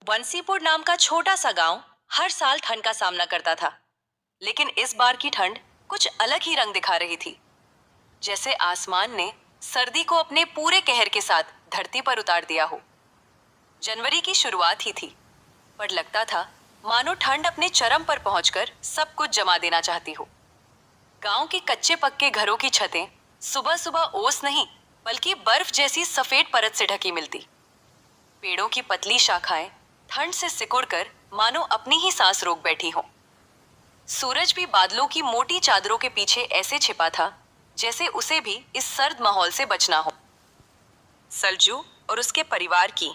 बंसीपुर नाम का छोटा सा गांव हर साल ठंड का सामना करता था, लेकिन इस बार की ठंड कुछ अलग ही रंग दिखा रही थी। जैसे आसमान ने सर्दी को अपने पूरे कहर के साथ धरती पर उतार दिया हो। जनवरी की शुरुआत ही थी, पर लगता था मानो ठंड अपने चरम पर पहुंचकर सब कुछ जमा देना चाहती हो। गांव के कच्चे पक्के घरों की छतें सुबह सुबह ओस नहीं बल्कि बर्फ जैसी सफेद परत से ढकी मिलती। पेड़ों की पतली शाखाएं ठंड से सिकुड़कर मानो अपनी ही सांस रोक बैठी हो। सूरज भी बादलों की मोटी चादरों के पीछे ऐसे छिपा था जैसे उसे भी इस सर्द माहौल से बचना हो। सरजू और उसके परिवार की।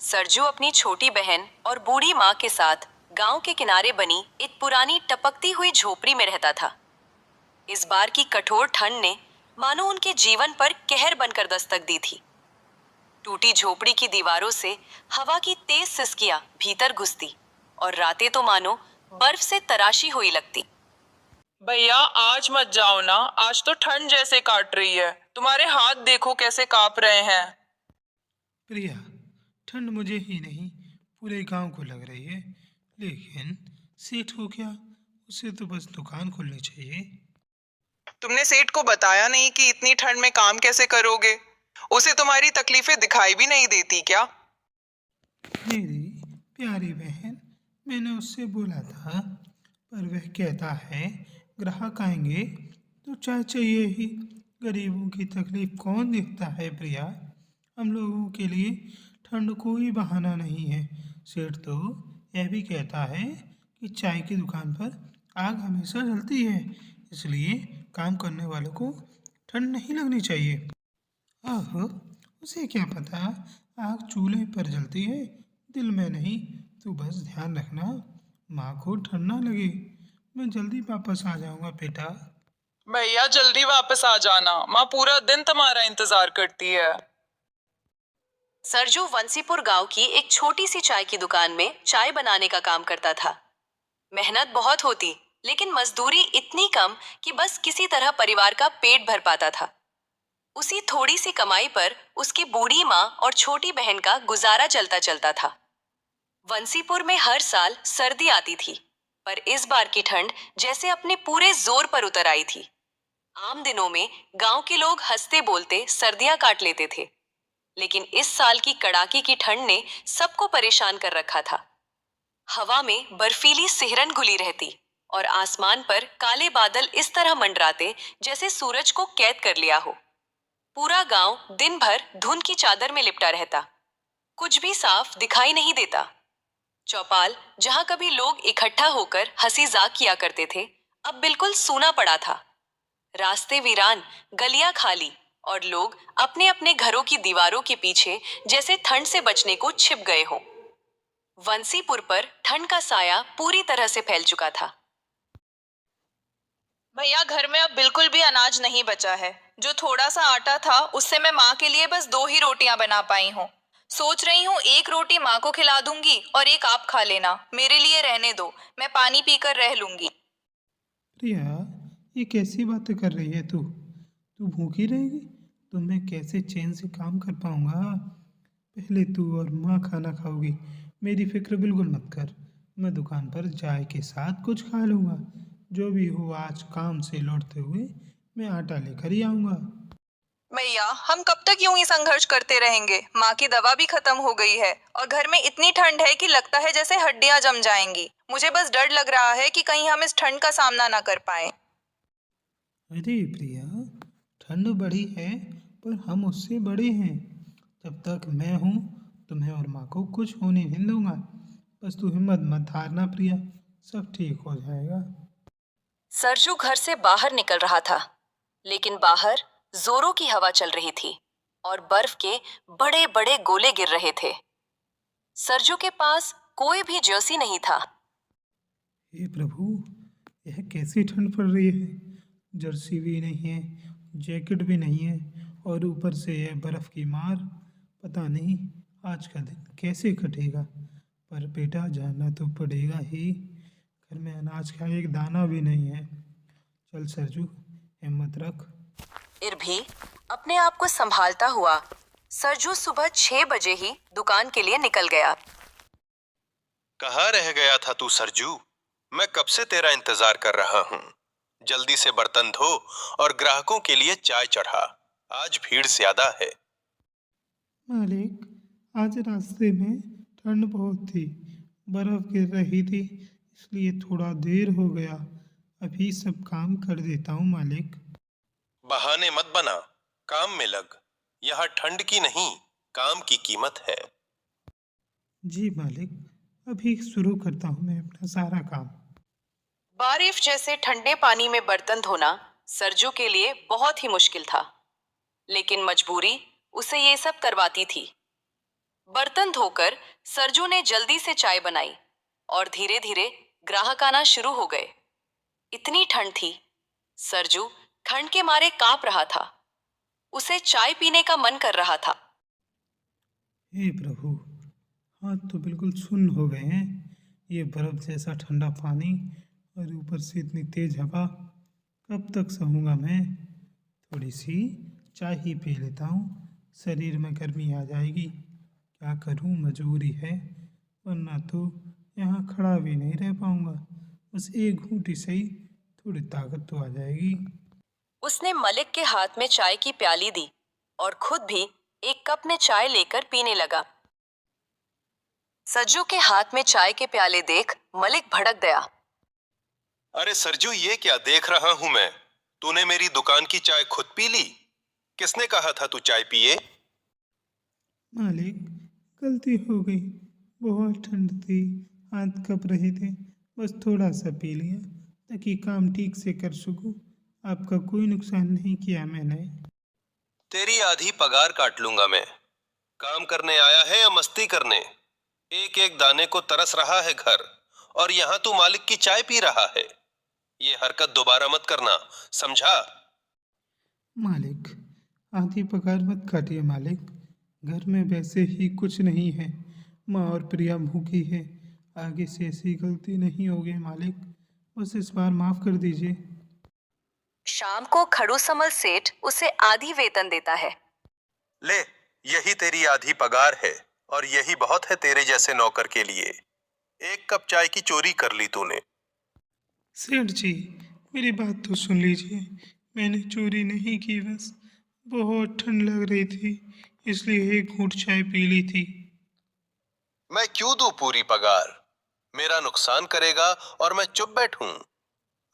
सरजू अपनी छोटी बहन और बूढ़ी माँ के साथ गांव के किनारे बनी एक पुरानी टपकती हुई झोपड़ी में रहता था। इस बार की कठोर ठंड ने मानो उनके जीवन पर कहर बनकर दस्तक दी थी। टूटी झोपड़ी की दीवारों से हवा की तेज सिसकियां भीतर घुसती और रातें तो मानो बर्फ से तराशी हुई लगती। भैया आज मत जाओ ना, आज तो ठंड जैसे काट रही है। तुम्हारे हाथ देखो कैसे कांप रहे हैं। प्रिया, ठंड मुझे ही नहीं पूरे गांव को लग रही है। लेकिन सेठ हो क्या, उसे तो बस दुकान खोलनी चाहिए। तुमने सेठ को बताया नहीं कि इतनी ठंड में काम कैसे करोगे? उसे तुम्हारी तकलीफें दिखाई भी नहीं देती क्या? मेरी प्यारी बहन, मैंने उससे बोला था, पर वह कहता है ग्राहक आएंगे तो चाय चाहिए ही। गरीबों की तकलीफ कौन देखता है प्रिया? हम लोगों के लिए ठंड कोई बहाना नहीं है। सेठ तो यह भी कहता है कि चाय की दुकान पर आग हमेशा जलती है, इसलिए काम करने वालों को ठंड नहीं लगनी चाहिए। आह, उसे क्या पता, आग चूल्हे पर जलती है, दिल में नहीं। तू बस ध्यान रखना, माँ को ठंड ना लगे। मैं जल्दी वापस आ जाऊंगा बेटा। भैया जल्दी वापस आ जाना, माँ पूरा दिन तुम्हारा इंतजार करती है। सरजू वंसीपुर गांव की एक छोटी सी चाय की दुकान में चाय बनाने का काम करता था। मेहनत बहुत होती, लेकिन मजदूरी इतनी कम कि बस किसी तरह परिवार का पेट भर पाता था। उसी थोड़ी सी कमाई पर उसकी बूढ़ी माँ और छोटी बहन का गुजारा चलता चलता था। वंसीपुर में हर साल सर्दी आती थी, पर इस बार की ठंड जैसे अपने पूरे जोर पर उतर आई थी। आम दिनों में गांव के लोग हंसते बोलते सर्दियां काट लेते थे, लेकिन इस साल की कड़ाके की ठंड ने सबको परेशान कर रखा था। हवा में बर्फीली सिहरन घुली रहती और आसमान पर काले बादल इस तरह मंडराते जैसे सूरज को कैद कर लिया हो। पूरा गांव दिन भर धुंध की चादर में लिपटा रहता, कुछ भी साफ दिखाई नहीं देता। चौपाल, जहां कभी लोग इकट्ठा होकर हंसी जाक किया करते थे, अब बिल्कुल सूना पड़ा था। रास्ते वीरान, गलियां खाली और लोग अपने अपने घरों की दीवारों के पीछे जैसे ठंड से बचने को छिप गए हों। वंसीपुर पर ठंड का साया पूरी तरह से फैल चुका था। भैया घर में अब बिल्कुल भी अनाज नहीं बचा है। जो थोड़ा सा आटा था उससे मैं माँ के लिए बस 2 ही रोटियां बना पाई हूँ। सोच रही हूँ एक रोटी माँ को खिला दूंगी और एक आप खा लेना। मेरे लिए रहने दो, मैं पानी पीकर रह लूंगी। प्रिया, ये कैसी बातें कर रही है तू? तू भूखी रहेगी तो मैं कैसे चैन से काम कर पाऊंगा? पहले तू और माँ खाना खाओगी, मेरी फिक्र बिल्कुल मत कर। मैं दुकान पर चाय के साथ कुछ खा लूँगा। जो भी हो, आज काम से लौटते हुए मैं आटा लेकर ही आऊँगा। भैया हम कब तक यूं ही संघर्ष करते रहेंगे? माँ की दवा भी खत्म हो गई है और घर में इतनी ठंड है कि लगता है जैसे हड्डियां जम जाएंगी। मुझे बस डर लग रहा है कि कहीं हम इस ठंड का सामना ना कर पाए। अरे प्रिया, ठंड बड़ी है पर हम उससे बड़े हैं। जब तक मैं हूँ तुम्हें और माँ को कुछ होने नहीं दूंगा। बस तू हिम्मत मत हारना प्रिया, सब ठीक हो जाएगा। सरजू घर से बाहर निकल रहा था, लेकिन बाहर जोरों की हवा चल रही थी और बर्फ के बड़े बड़े गोले गिर रहे थे। सरजू के पास कोई भी जर्सी नहीं था। हे प्रभु, यह कैसी ठंड पड़ रही है? जर्सी भी नहीं है, जैकेट भी नहीं है, और ऊपर से यह बर्फ की मार। पता नहीं आज का दिन कैसे कटेगा, पर बेटा जाना तो पड़ेगा ही। घर में अनाज का एक दाना भी नहीं है। चल सरजू, हिम्मत रख। फिर भी अपने आप को संभालता हुआ सरजू सुबह 6 बजे ही दुकान के लिए निकल गया। कहाँ रह गया था तू सरजू? मैं कब से तेरा इंतजार कर रहा हूँ। जल्दी से बर्तन धो और ग्राहकों के लिए चाय चढ़ा। आज भीड़ ज्यादा है। मालिक, आज रास्ते में ठंड बहुत थी, बर्फ गिर रही थी, इसलिए थोड़ा देर हो गया। अभी सब काम कर देता हूँ मालिक। बहाने मत बना, काम में लग। यहाँ ठंड की नहीं, काम की कीमत है। जी मालिक, अभी शुरू करता हूँ मैं अपना सारा काम। बारिश जैसे ठंडे पानी में बर्तन धोना सरजू के लिए बहुत ही मुश्किल था, लेकिन मजबूरी उसे ये सब करवाती थी। बर्तन धोकर सरजू ने जल्दी से चाय बनाई और धीरे धीरे ग्राहक आना शुरू हो गए। इतनी ठंड थी, सरजू ठंड के मारे कांप रहा था। उसे चाय पीने का मन कर रहा था। हे प्रभु, हाथ तो बिल्कुल सुन्न हो गए हैं। ये बर्फ जैसा ठंडा पानी और ऊपर से इतनी तेज हवा, कब तक सहूँगा मैं? थोड़ी सी चाय ही पी लेता हूँ, शरीर में गर्मी आ जाएगी। क्या करूँ, मजबूरी है, वरना तो यहाँ खड़ा भी नहीं रह पाऊँगा। बस एक घूंट ही सही, थोड़ी ताकत तो आ जाएगी। उसने मलिक के हाथ में चाय की प्याली दी और खुद भी एक कप में चाय लेकर पीने लगा। सरजू के हाथ में चाय के प्याले देख मलिक भड़क गया। अरे सरजू, ये क्या देख रहा हूं मैं? तूने मेरी दुकान की चाय खुद पी ली? किसने कहा था तू चाय पिए? मालिक, गलती हो गई, बहुत ठंड थी, हाथ कँप रहे थे, बस थोड़ा सा पी लिया ताकि काम ठीक से कर सकूं। आपका कोई नुकसान नहीं किया मैंने। तेरी आधी पगार काट लूंगा मैं। काम करने आया है या मस्ती करने? एक एक दाने को तरस रहा है घर, और यहाँ तू मालिक की चाय पी रहा है। ये हरकत दोबारा मत करना, समझा? मालिक, आधी पगार मत काटिए मालिक, घर में वैसे ही कुछ नहीं है, माँ और प्रिया भूखी है। आगे से ऐसी गलती नहीं होगी मालिक, बस इस बार माफ़ कर दीजिए। शाम को खड़ूसमल सेठ उसे आधी वेतन देता है। ले, यही तेरी आधी पगार है, और यही बहुत है तेरे जैसे नौकर के लिए। एक कप चाय की चोरी कर ली तूने। सेठ जी, मेरी बात तो सुन लीजिए, मैंने चोरी नहीं की, बस बहुत ठंड लग रही थी, इसलिए एक घूंट चाय पी ली थी। मैं क्यों दूं पूरी पगार? मेरा नुकसान करेगा और मैं चुप बैठूं?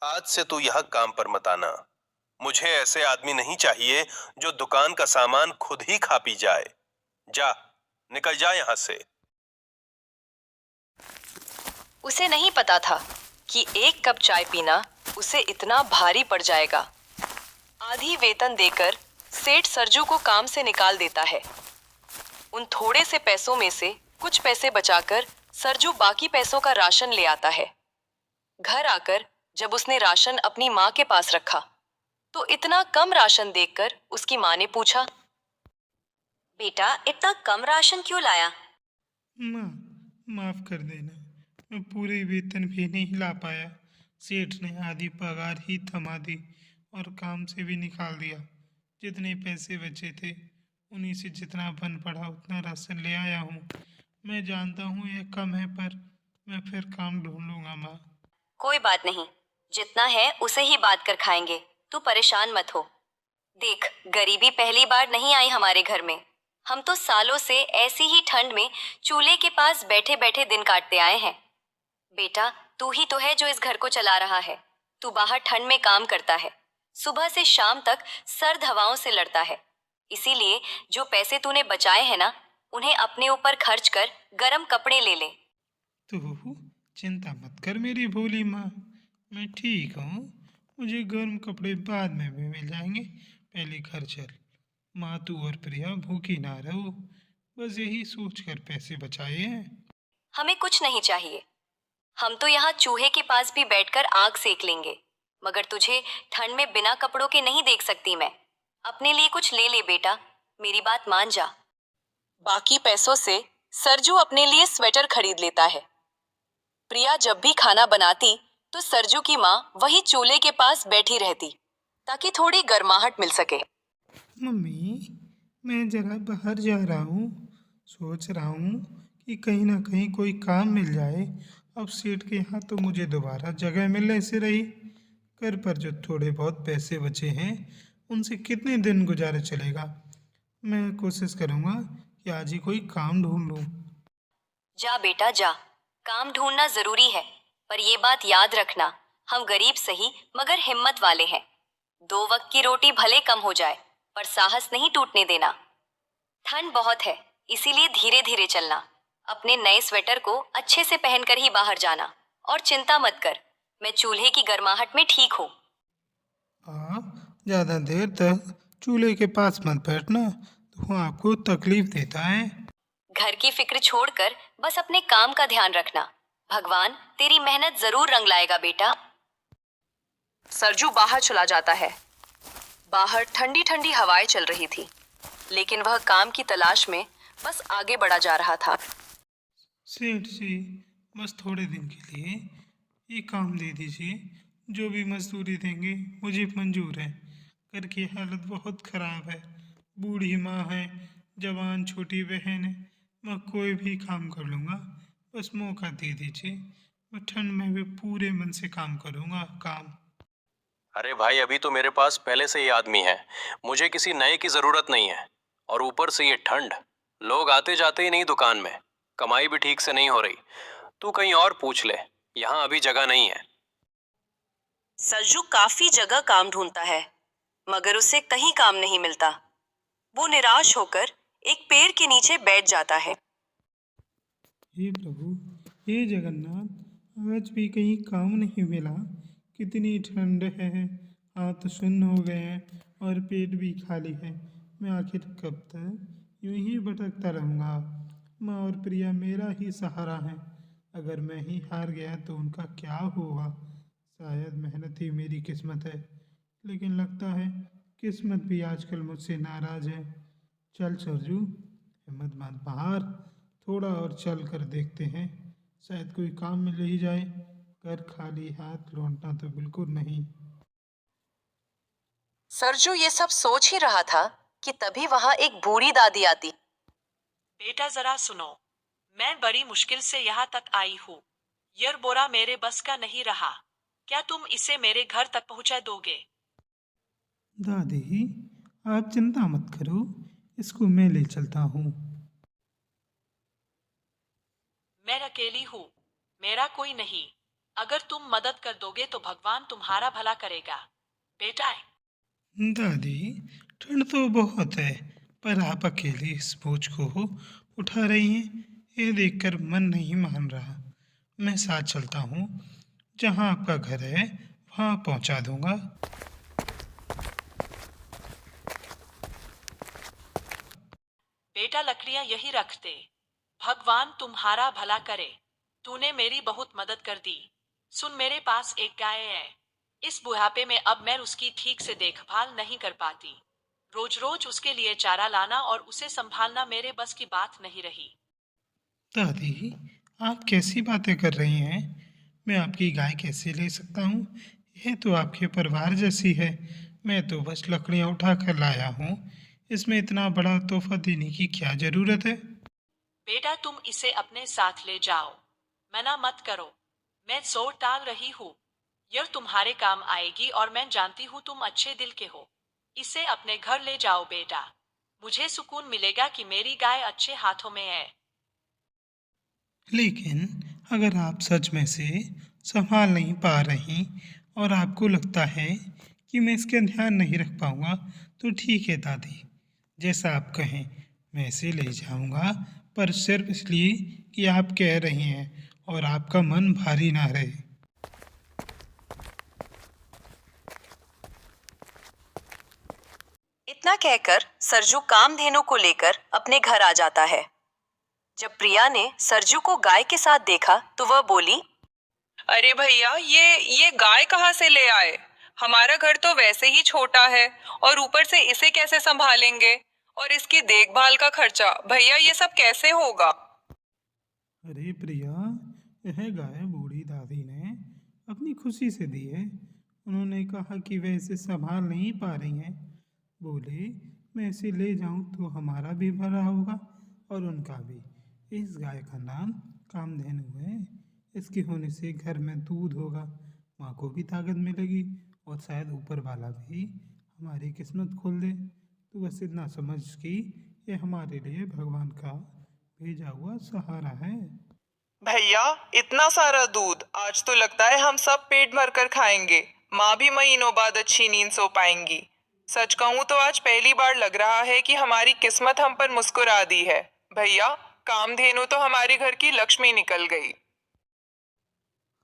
आज से तू यहाँ काम पर मत आना। मुझे ऐसे आदमी नहीं चाहिए जो दुकान का सामान खुद ही खा पी जाए। जा, निकल जा यहाँ से। उसे नहीं पता था कि एक कप चाय पीना उसे इतना भारी पड़ जाएगा। आधी वेतन देकर सेठ सरजू को काम से निकाल देता है। उन थोड़े से पैसों में से कुछ पैसे बचाकर सरजू बाकी पैसों का राशन ले आता है। घर आकर जब उसने राशन अपनी माँ के पास रखा, तो इतना कम राशन देखकर उसकी माँ ने पूछा, बेटा इतना कम राशन क्यों लाया? माँ, माफ़ कर देना, मैं पूरी वेतन भी नहीं ला पाया। सेठ ने आधी पगार ही थमा दी और काम से भी निकाल दिया। जितने पैसे बचे थे, उन्हीं से जितना बन पड़ा उतना राशन ले आया हूँ। मैं जानता हूँ यह कम है, पर मैं फिर काम ढूंढ लूँगा माँ। कोई बात नहीं, जितना है उसे ही बात कर खाएंगे, तू परेशान मत हो। देख, गरीबी पहली बार नहीं आई हमारे घर में। हम तो सालों से ऐसी ही ठंड में चूल्हे के पास बैठे बैठे दिन काटते आए हैं। बेटा, तू ही तो है जो इस घर को चला रहा है। तू बाहर ठंड में काम करता है, सुबह से शाम तक सर्द हवाओं से लड़ता है। इसीलिए जो पैसे तूने बचाए हैं ना, उन्हें अपने ऊपर खर्च कर गरम कपड़े ले ले। तो चिंता मत कर मेरी भोली माँ, मैं ठीक हूँ। मुझे गर्म कपड़े बाद में भी मिल जाएंगे, पहले घर चल। माँ, तू और प्रिया भूखी ना रहो, बस यही सोच कर पैसे बचाए हैं। हमें कुछ नहीं चाहिए, हम तो यहाँ चूहे के पास भी बैठकर आग सेक लेंगे, मगर तुझे ठंड में बिना कपड़ों के नहीं देख सकती मैं। अपने लिए कुछ ले ले बेटा, मेरी बात मान जा। बाकी पैसों से सरजू अपने लिए स्वेटर खरीद लेता है। प्रिया जब भी खाना बनाती तो सरजू की माँ वही चूल्हे के पास बैठी रहती ताकि थोड़ी गर्माहट मिल सके। मम्मी, मैं जरा बाहर जा रहा हूँ, सोच रहा हूँ कि कहीं ना कहीं कोई काम मिल जाए। अब सेठ के यहाँ तो मुझे दोबारा जगह मिलने से रही। घर पर जो थोड़े बहुत पैसे बचे हैं उनसे कितने दिन गुजारा चलेगा। मैं कोशिश करूँगा कि आज ही कोई काम ढूंढ लूँ। जा बेटा जा, काम ढूंढना जरूरी है, पर ये बात याद रखना, हम गरीब सही मगर हिम्मत वाले हैं। 2 वक्त की रोटी भले कम हो जाए, पर साहस नहीं टूटने देना। ठंड बहुत है, इसीलिए धीरे धीरे चलना। अपने नए स्वेटर को अच्छे से पहनकर ही बाहर जाना, और चिंता मत कर, मैं चूल्हे की गर्माहट में ठीक हूँ। आप ज़्यादा देर तक चूल्हे के पास मत बैठना, तो वो आपको तकलीफ देता है। घर की फिक्र छोड़कर बस अपने काम का ध्यान रखना। भगवान तेरी मेहनत जरूर रंग लाएगा बेटा। सरजू बाहर चला जाता है। बाहर ठंडी ठंडी हवाएं चल रही थी, लेकिन वह काम की तलाश में बस आगे बढ़ा जा रहा था। सेठ जी, बस थोड़े दिन के लिए ये काम दे दीजिए। जो भी मजदूरी देंगे मुझे मंजूर है। घर की हालत बहुत ख़राब है। बूढ़ी माँ है, जवान छोटी बहन है। मैं कोई भी काम कर लूँगा, बस मौका दे दीजिए। मैं ठंड में भी पूरे मन से काम करूँगा। काम अरे भाई, अभी तो मेरे पास पहले से ये आदमी है, मुझे किसी नए की जरूरत नहीं है। और ऊपर से ये ठंड, लोग आते जाते ही नहीं दुकान में, कमाई भी ठीक से नहीं हो रही। तू कहीं और पूछ ले, यहाँ अभी जगह नहीं है। सरजू काफी जगह काम ढूंढता है, मगर उसे कहीं काम नहीं मिलता। वो निराश होकर एक पेड़ के नीचे बैठ जाता है। हे प्रभु, हे जगन्नाथ, आज भी कहीं काम नहीं मिला। कितनी ठंड है, हाथ सुन्न हो गए हैं और पेट भी खाली है। मैं आखिर कब तक यूं ही भटकता रहूँगा। माँ और प्रिया मेरा ही सहारा है। अगर मैं ही हार गया तो उनका क्या होगा। शायद मेहनत ही मेरी किस्मत है, लेकिन लगता है किस्मत भी आजकल मुझसे नाराज है। चल सरजू, हिम्मत मत बाहर, थोड़ा और चल कर देखते हैं, शायद कोई काम मिल ही जाए। घर खाली हाथ लौटना तो बिल्कुल नहीं। सरजू ये सब सोच ही रहा था कि तभी वहां एक बूढ़ी दादी आती। बेटा जरा सुनो, मैं बड़ी मुश्किल से यहाँ तक आई हूँ। यह बोरा मेरे बस का नहीं रहा, क्या तुम इसे मेरे घर तक पहुँचा दोगे? दादी, आप चिंता मत करो, इसको मैं ले चलता हूँ। मैं अकेली हूँ, मेरा कोई नहीं। अगर तुम मदद कर दोगे तो भगवान तुम्हारा भला करेगा बेटा। दादी, ठंड तो बहुत है, पर आप अकेले इस बोझ को उठा रही हैं, ये देखकर मन नहीं मान रहा। मैं साथ चलता हूँ, जहाँ आपका घर है वहाँ पहुँचा दूँगा। बेटा लकड़ियां यही रख दे, भगवान तुम्हारा भला करे। तूने मेरी बहुत मदद कर दी। सुन, मेरे पास एक गाय है। इस बुढ़ापे में अब मैं उसकी ठीक से देखभाल नहीं कर पाती। रोज रोज उसके लिए चारा लाना और उसे संभालना मेरे बस की बात नहीं रही। दादी, आप कैसी बातें कर रही हैं? मैं आपकी गाय कैसे ले सकता हूँ? यह तो आपके परिवार जैसी है। मैं तो बस लकड़ियाँ उठा कर लाया हूँ। इसमें इतना बड़ा तोहफा देने की क्या ज़रूरत है? बेटा तुम इसे अपने साथ ले जाओ, मना मत करो। मैं जोर टाल रही हूँ, यह तुम्हारे काम आएगी और मैं जानती हूँ तुम अच्छे दिल के हो। इसे अपने घर ले जाओ बेटा, मुझे सुकून मिलेगा कि मेरी गाय अच्छे हाथों में है। लेकिन अगर आप सच में से संभाल नहीं पा रही और आपको लगता है कि मैं इसका ध्यान नहीं रख पाऊँगा, तो ठीक है दादी, जैसा आप कहें मैं इसे ले जाऊँगा, पर सिर्फ इसलिए कि आप कह रही हैं और आपका मन भारी ना रहे। इतना कहकर सरजू कामधेनु को लेकर अपने घर आ जाता है। जब प्रिया ने सरजू को गाय के साथ देखा तो वह बोली, अरे भैया, ये गाय कहाँ से ले आए? हमारा घर तो वैसे ही छोटा है और ऊपर से इसे कैसे संभालेंगे? और इसकी देखभाल का खर्चा, भैया ये सब कैसे होगा? अरे प्रिया, यह गाय बूढ़ी दादी ने अपनी खुशी से दी है। उन्होंने कहा कि वह इसे संभाल नहीं पा रही हैं। बोले मैं इसे ले जाऊं तो हमारा भी भला होगा और उनका भी। इस गाय का नाम कामधेनु है। इसके होने से घर में दूध होगा, माँ को भी ताकत मिलेगी और शायद ऊपर वाला भी हमारी किस्मत खोल दे। तो बस इतना समझ कि ये हमारे लिए भगवान का भेजा हुआ सहारा है। भैया, इतना सारा दूध, आज तो लगता है हम सब पेट भर कर खाएंगे। माँ भी महीनों बाद अच्छी नींद सो पाएंगी। सच कहूँ तो आज पहली बार लग रहा है कि हमारी किस्मत हम पर मुस्कुरा दी है। भैया, कामधेनु तो हमारे घर की लक्ष्मी निकल गई।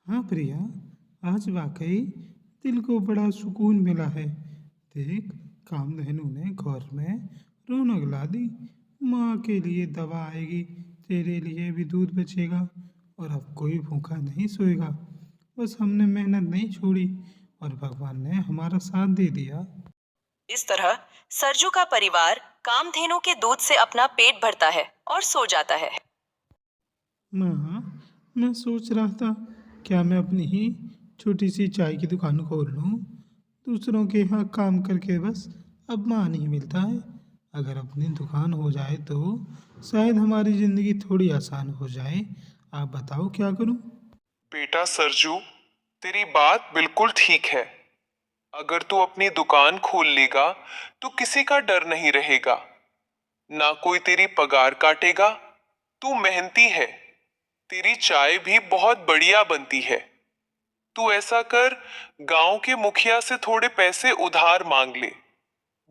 हाँ प्रिया, आज वाकई दिल को बड़ा सुकून मिला है। देख, कामधेनु ने घर में रौनक ला दी। माँ के लिए दवा आएगी, तेरे लिए भी दूध बचेगा और अब कोई भूखा नहीं सोएगा। बस हमने मेहनत नहीं छोड़ी और भगवान ने हमारा साथ दे दिया। इस तरह सरजू का परिवार कामधेनु के दूध से अपना पेट भरता है और सो जाता है। माँ, मैं सोच रहा था क्या मैं अपनी ही छोटी सी चाय की दुकान खोल लूँ। दूसरों के यहाँ काम करके बस अब मान ही मिलता है। अगर अपनी दुकान हो जाए तो शायद हमारी ज़िंदगी थोड़ी आसान हो जाए। आप बताओ क्या करूँ? बेटा सरजू, तेरी बात बिल्कुल ठीक है। अगर तू अपनी दुकान खोल लेगा तो किसी का डर नहीं रहेगा, ना कोई तेरी पगार काटेगा। तू मेहनती है, तेरी चाय भी बहुत बढ़िया बनती है। तू ऐसा कर, गांव के मुखिया से थोड़े पैसे उधार मांग ले।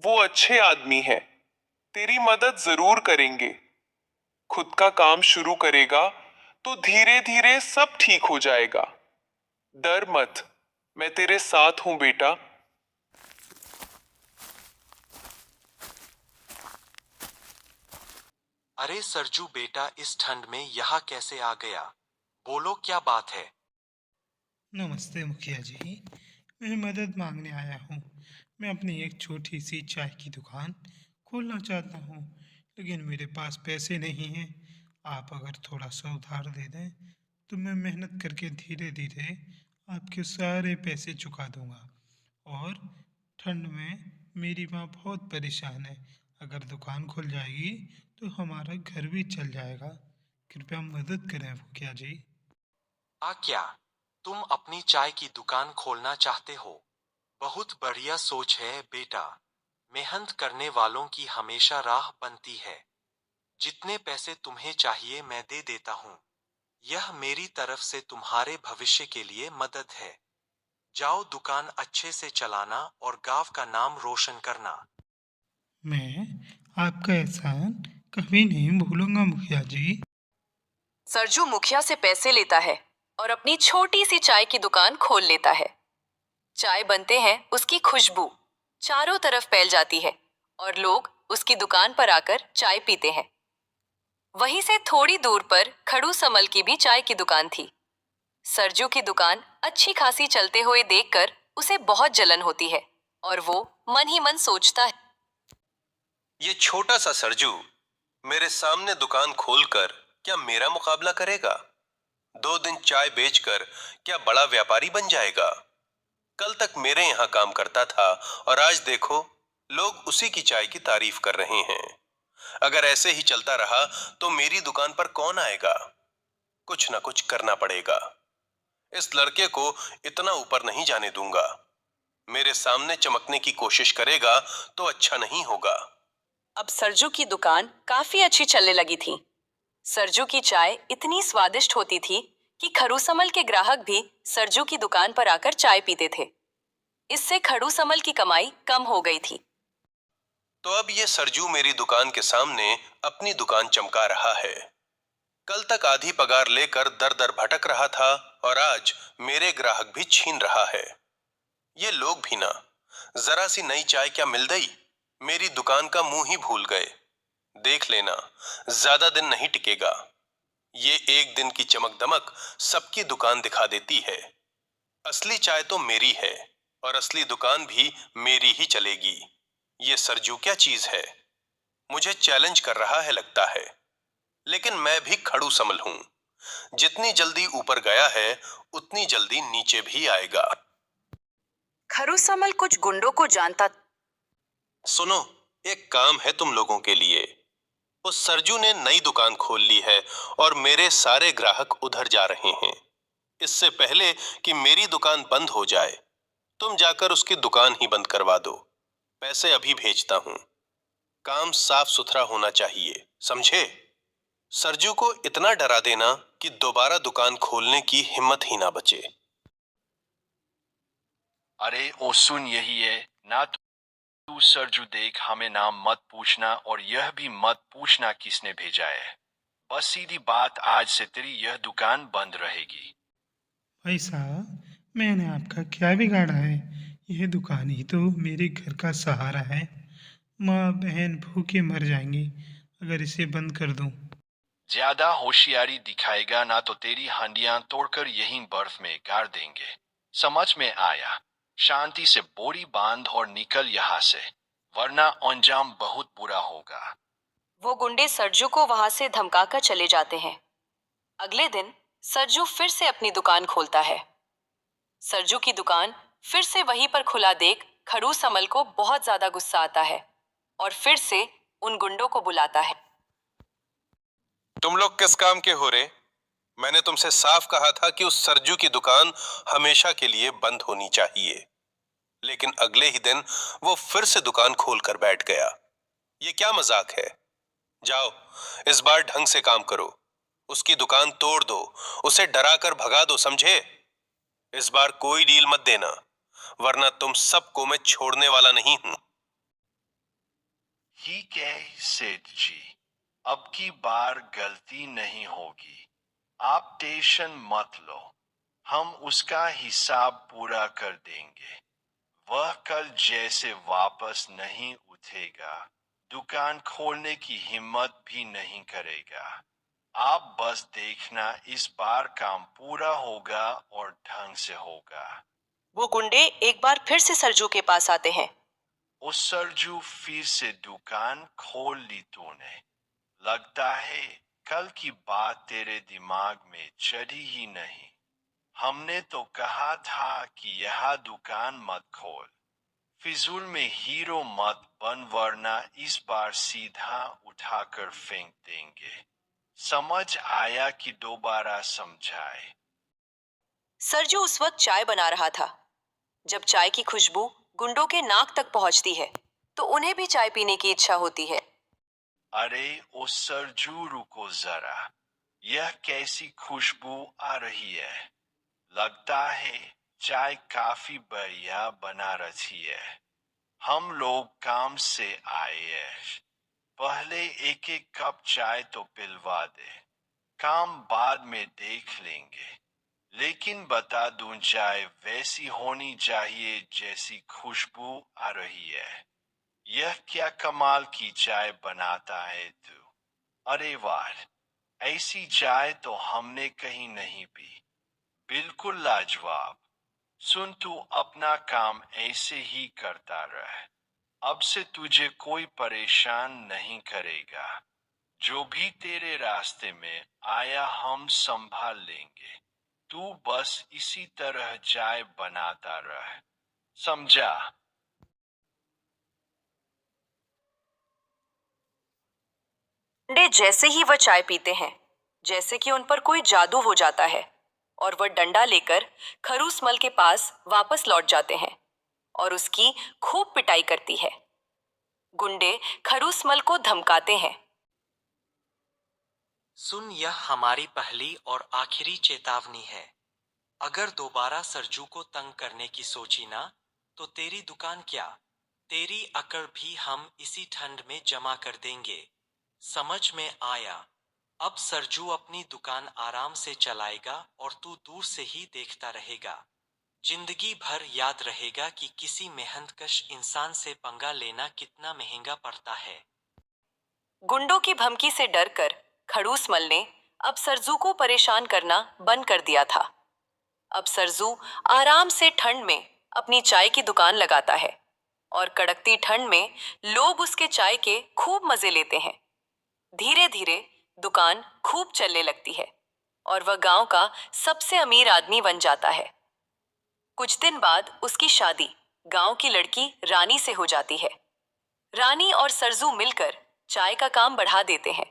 वो अच्छे आदमी है, तेरी मदद जरूर करेंगे। खुद का काम शुरू करेगा तो धीरे धीरे सब ठीक हो जाएगा। डर मत, मैं तेरे साथ हूं बेटा। अरे सरजू बेटा, इस ठंड में यहाँ कैसे आ गया? बोलो क्या बात है? नमस्ते मुखिया जी, मैं मदद मांगने आया हूँ। मैं अपनी एक छोटी सी चाय की दुकान खोलना चाहता हूँ, लेकिन मेरे पास पैसे नहीं हैं। आप अगर थोड़ा सा उधार दे दें तो मैं मेहनत करके धीरे धीरे आपके सारे पैसे चुका दूंगा। और ठंड में मेरी माँ बहुत परेशान है। अगर दुकान खुल जाएगी तो हमारा घर भी चल जाएगा। कृपया मदद करें मुखिया जी। क्या तुम अपनी चाय की दुकान खोलना चाहते हो? बहुत बढ़िया सोच है बेटा। मेहनत करने वालों की हमेशा राह बनती है। जितने पैसे तुम्हें चाहिए मैं दे देता हूँ। यह मेरी तरफ से तुम्हारे भविष्य के लिए मदद है। जाओ, दुकान अच्छे से चलाना और गांव का नाम रोशन करना। मैं आपका एहसान कभी नहीं भूलूंगा मुखिया जी। सरजू मुखिया से पैसे लेता है और अपनी छोटी सी चाय की दुकान खोल लेता है। चाय बनते हैं उसकी खुशबू चारों तरफ फैल जाती है और लोग उसकी दुकान पर आकर चाय पीते हैं। वहीं से थोड़ी दूर पर खड़ू समल की भी चाय की दुकान थी। सरजू की दुकान अच्छी खासी चलते हुए देखकर उसे बहुत जलन होती है और वो मन ही मन सोचता है, ये छोटा सा सरजू मेरे सामने दुकान खोलकर क्या मेरा मुकाबला करेगा? 2 दिन चाय बेचकर क्या बड़ा व्यापारी बन जाएगा? कल तक मेरे यहाँ काम करता था और आज देखो लोग उसी की चाय की तारीफ कर रहे हैं। अगर ऐसे ही चलता रहा तो मेरी दुकान पर कौन आएगा? कुछ ना कुछ करना पड़ेगा। इस लड़के को इतना ऊपर नहीं जाने दूंगा। मेरे सामने चमकने की कोशिश करेगा तो अच्छा नहीं होगा। अब सरजू की दुकान काफी अच्छी चलने लगी थी। सरजू की चाय इतनी स्वादिष्ट होती थी कि खड़ूसमल के ग्राहक भी सरजू की दुकान पर आकर चाय पीते थे। इससे खड़ूसमल की कमाई कम हो गई थी। तो अब ये सरजू मेरी दुकान के सामने अपनी दुकान चमका रहा है। कल तक आधी पगार लेकर दर दर भटक रहा था और आज मेरे ग्राहक भी छीन रहा है। ये लोग भी ना जरा सी नई चाय क्या मिल गई, मेरी दुकान का मुंह ही भूल गए। देख लेना, ज्यादा दिन नहीं टिकेगा। ये एक दिन की चमक दमक सबकी दुकान दिखा देती है। असली चाय तो मेरी है और असली दुकान भी मेरी ही चलेगी। ये सरजू क्या चीज है? मुझे चैलेंज कर रहा है लगता है, लेकिन मैं भी खड़ू समल हूं। जितनी जल्दी ऊपर गया है उतनी जल्दी नीचे भी आएगा। खड़ूसमल कुछ गुंडों को जानता। सुनो, एक काम है तुम लोगों के लिए। उस सरजू ने नई दुकान खोल ली है और मेरे सारे ग्राहक उधर जा रहे हैं। इससे पहले कि मेरी दुकान बंद हो जाए, तुम जाकर उसकी दुकान ही बंद करवा दो। पैसे अभी भेजता हूं। काम साफ सुथरा होना चाहिए, समझे? सरजू को इतना डरा देना कि दोबारा दुकान खोलने की हिम्मत ही ना बचे। अरे ओ सुन, यही है ना। तू सरजू देख, हमें नाम मत पूछना और यह भी मत पूछना किसने भेजा है। बस सीधी बात, आज से तेरी यह दुकान बंद रहेगी। भाई साहब, मैंने आपका क्या बिगाड़ा है? यह दुकान ही तो मेरे घर का सहारा है। माँ बहन भूखे मर जाएंगी अगर इसे बंद कर दूं। ज्यादा होशियारी दिखाएगा ना तो तेरी हंडियां तोड़कर यहीं बर्फ में गाड़ देंगे। समझ में आया? शांति से बोरी बांध और निकल यहाँ से, वरना अंजाम बहुत बुरा होगा। वो गुंडे सरजू को वहां से धमकाकर चले जाते हैं। अगले दिन सरजू फिर से अपनी दुकान खोलता है। सरजू की दुकान फिर से वहीं पर खुला देख खड़ूस अमल को बहुत ज्यादा गुस्सा आता है और फिर से उन गुंडों को बुलाता है। तुम लोग किस काम के हो रे? मैंने तुमसे साफ कहा था कि उस सरजू की दुकान हमेशा के लिए बंद होनी चाहिए, लेकिन अगले ही दिन वो फिर से दुकान खोलकर बैठ गया। ये क्या मजाक है? जाओ, इस बार ढंग से काम करो। उसकी दुकान तोड़ दो, उसे डराकर भगा दो, समझे? इस बार कोई डील मत देना, वरना तुम सबको मैं छोड़ने वाला नहीं हूं। ठीक है सेठ जी, अब की बार गलती नहीं होगी। आप टेंशन मत लो, हम उसका हिसाब पूरा कर देंगे। वह कल जैसे वापस नहीं उठेगा, दुकान खोलने की हिम्मत भी नहीं करेगा। आप बस देखना, इस बार काम पूरा होगा और ढंग से होगा। वो गुंडे एक बार फिर से सरजू के पास आते हैं। ओ सरजू, फिर से दुकान खोल ली तूने। लगता है कल की बात तेरे दिमाग में चढ़ी ही नहीं। हमने तो कहा था कि यह दुकान मत खोल। फिजूल में हीरो मत बन, वरना इस बार सीधा उठाकर फेंक देंगे। समझ आया कि दोबारा समझाए? सरजू उस वक्त चाय बना रहा था। जब चाय की खुशबू गुंडों के नाक तक पहुंचती है तो उन्हें भी चाय पीने की इच्छा होती है। अरे ओ सरजू, रुको जरा, यह कैसी खुशबू आ रही है? लगता है चाय काफी बढ़िया बना रही है। हम लोग काम से आए हैं, पहले एक एक कप चाय तो पिलवा दे। काम बाद में देख लेंगे, लेकिन बता दूं, चाय वैसी होनी चाहिए जैसी खुशबू आ रही है। यह क्या कमाल की चाय बनाता है तू! अरे वाह, ऐसी चाय तो हमने कहीं नहीं पी। बिल्कुल लाजवाब। सुन, तू अपना काम ऐसे ही करता रह। अब से तुझे कोई परेशान नहीं करेगा। जो भी तेरे रास्ते में आया हम संभाल लेंगे। तू बस इसी तरह चाय बनाता रह, समझा? गुंडे जैसे ही वह चाय पीते हैं, जैसे कि उन पर कोई जादू हो जाता है और वह डंडा लेकर खरूसमल के पास वापस लौट जाते हैं और उसकी खूब पिटाई करती है। गुंडे खरूसमल को धमकाते हैं। सुन, यह हमारी पहली और आखिरी चेतावनी है। अगर दोबारा सरजू को तंग करने की सोची ना, तो तेरी दुकान क्या, तेरी अकड़ भी हम इसी ठंड में जमा कर देंगे। समझ में आया? अब सरजू अपनी दुकान आराम से चलाएगा और तू दूर से ही देखता रहेगा। जिंदगी भर याद रहेगा कि किसी मेहनतकश इंसान से पंगा लेना कितना महंगा पड़ता है। गुंडों की धमकी से डरकर खड़ूसमल ने अब सरजू को परेशान करना बंद कर दिया था। अब सरजू आराम से ठंड में अपनी चाय की दुकान लगाता है और कड़कती ठंड में लोग उसके चाय के खूब मजे लेते हैं। धीरे धीरे दुकान खूब चलने लगती है और वह गांव का सबसे अमीर आदमी बन जाता है। कुछ दिन बाद उसकी शादी गांव की लड़की रानी से हो जाती है। रानी और सरजू मिलकर चाय का काम बढ़ा देते हैं।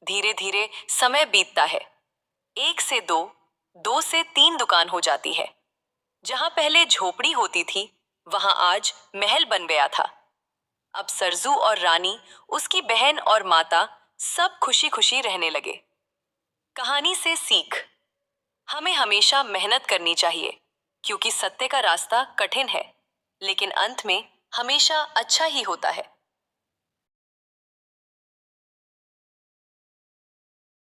धीरे धीरे समय बीतता है। 1 से 2, 2 से 3 दुकान हो जाती है। जहां पहले झोपड़ी होती थी, वहां आज महल बन गया था। अब सरजू और रानी, उसकी बहन और माता सब खुशी खुशी रहने लगे। कहानी से सीख: हमें हमेशा मेहनत करनी चाहिए, क्योंकि सत्य का रास्ता कठिन है, लेकिन अंत में हमेशा अच्छा ही होता है।